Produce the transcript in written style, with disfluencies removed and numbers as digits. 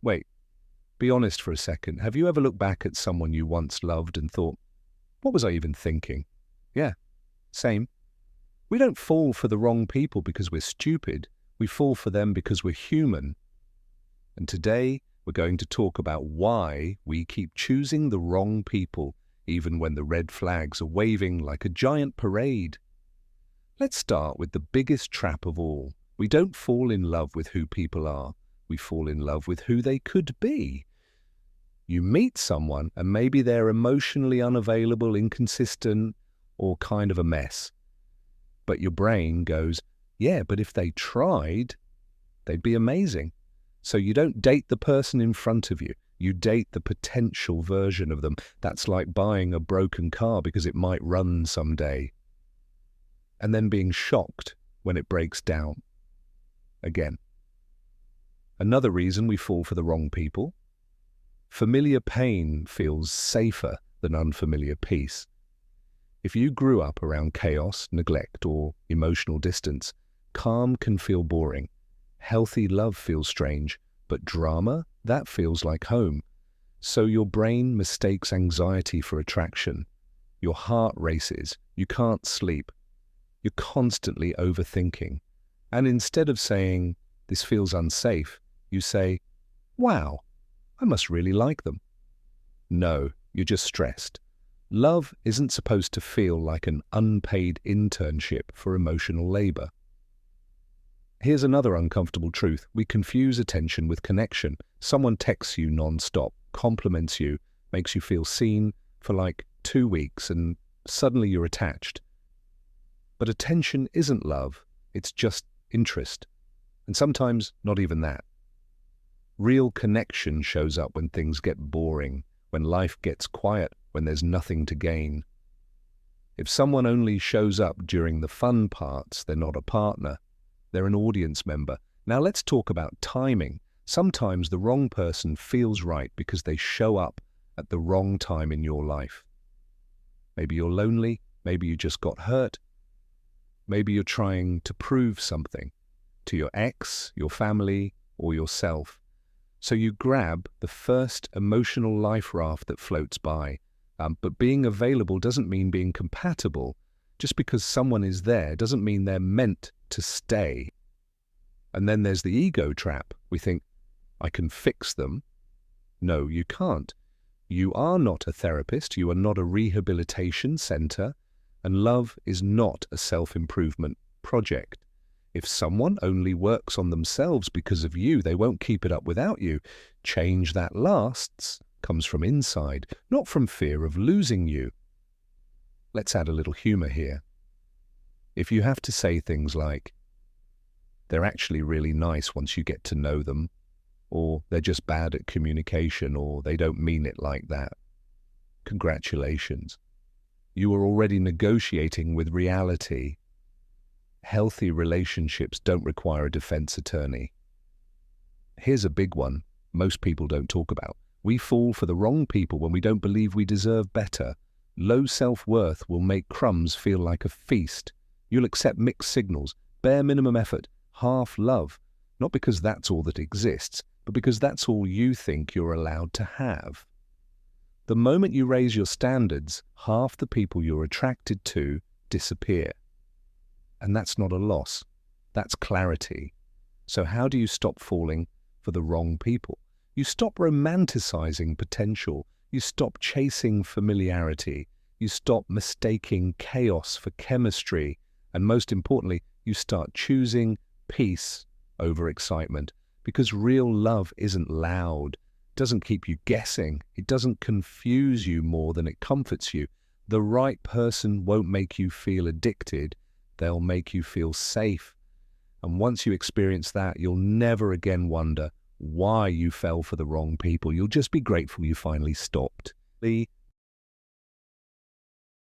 Wait, be honest for a second. Have you ever looked back at someone you once loved and thought, what was I even thinking? Yeah, same. We don't fall for the wrong people because we're stupid. We fall for them because we're human. And today, we're going to talk about why we keep choosing the wrong people, even when the red flags are waving like a giant parade. Let's start with the biggest trap of all. We don't fall in love with who people are. We fall in love with who they could be. You meet someone and maybe they're emotionally unavailable, inconsistent, or kind of a mess. But your brain goes, yeah, but if they tried, they'd be amazing. So you don't date the person in front of you. You date the potential version of them. That's like buying a broken car because it might run someday, and then being shocked when it breaks down again. Another reason we fall for the wrong people: familiar pain feels safer than unfamiliar peace. If you grew up around chaos, neglect, or emotional distance, calm can feel boring. Healthy love feels strange, but drama, that feels like home. So your brain mistakes anxiety for attraction. Your heart races. You can't sleep. You're constantly overthinking. And instead of saying, this feels unsafe, you say, wow, I must really like them. No, you're just stressed. Love isn't supposed to feel like an unpaid internship for emotional labor. Here's another uncomfortable truth. We confuse attention with connection. Someone texts you non-stop, compliments you, makes you feel seen for like 2 weeks, and suddenly you're attached. But attention isn't love, it's just interest. And sometimes not even that. Real connection shows up when things get boring, when life gets quiet, when there's nothing to gain. If someone only shows up during the fun parts, they're not a partner. They're an audience member. Now let's talk about timing. Sometimes the wrong person feels right because they show up at the wrong time in your life. Maybe you're lonely, maybe you just got hurt, maybe you're trying to prove something to your ex, your family, or yourself. So you grab the first emotional life raft that floats by. But being available doesn't mean being compatible. Just because someone is there doesn't mean they're meant to stay. And then there's the ego trap. We think, I can fix them. No, you can't. You are not a therapist. You are not a rehabilitation center. And love is not a self-improvement project. If someone only works on themselves because of you, they won't keep it up without you. Change that lasts comes from inside, not from fear of losing you. Let's add a little humor here. If you have to say things like, they're actually really nice once you get to know them, or they're just bad at communication, or they don't mean it like that, congratulations. You are already negotiating with reality. Healthy relationships don't require a defense attorney. Here's a big one most people don't talk about. We fall for the wrong people when we don't believe we deserve better. Low self-worth will make crumbs feel like a feast. You'll accept mixed signals, bare minimum effort, half love, not because that's all that exists, but because that's all you think you're allowed to have. The moment you raise your standards, half the people you're attracted to disappear. And that's not a loss. That's clarity. So how do you stop falling for the wrong people? You stop romanticizing potential. You stop chasing familiarity. You stop mistaking chaos for chemistry. And most importantly, you start choosing peace over excitement. Because real love isn't loud. It doesn't keep you guessing. It doesn't confuse you more than it comforts you. The right person won't make you feel addicted. They'll make you feel safe. And once you experience that, you'll never again wonder why you fell for the wrong people. You'll just be grateful you finally stopped.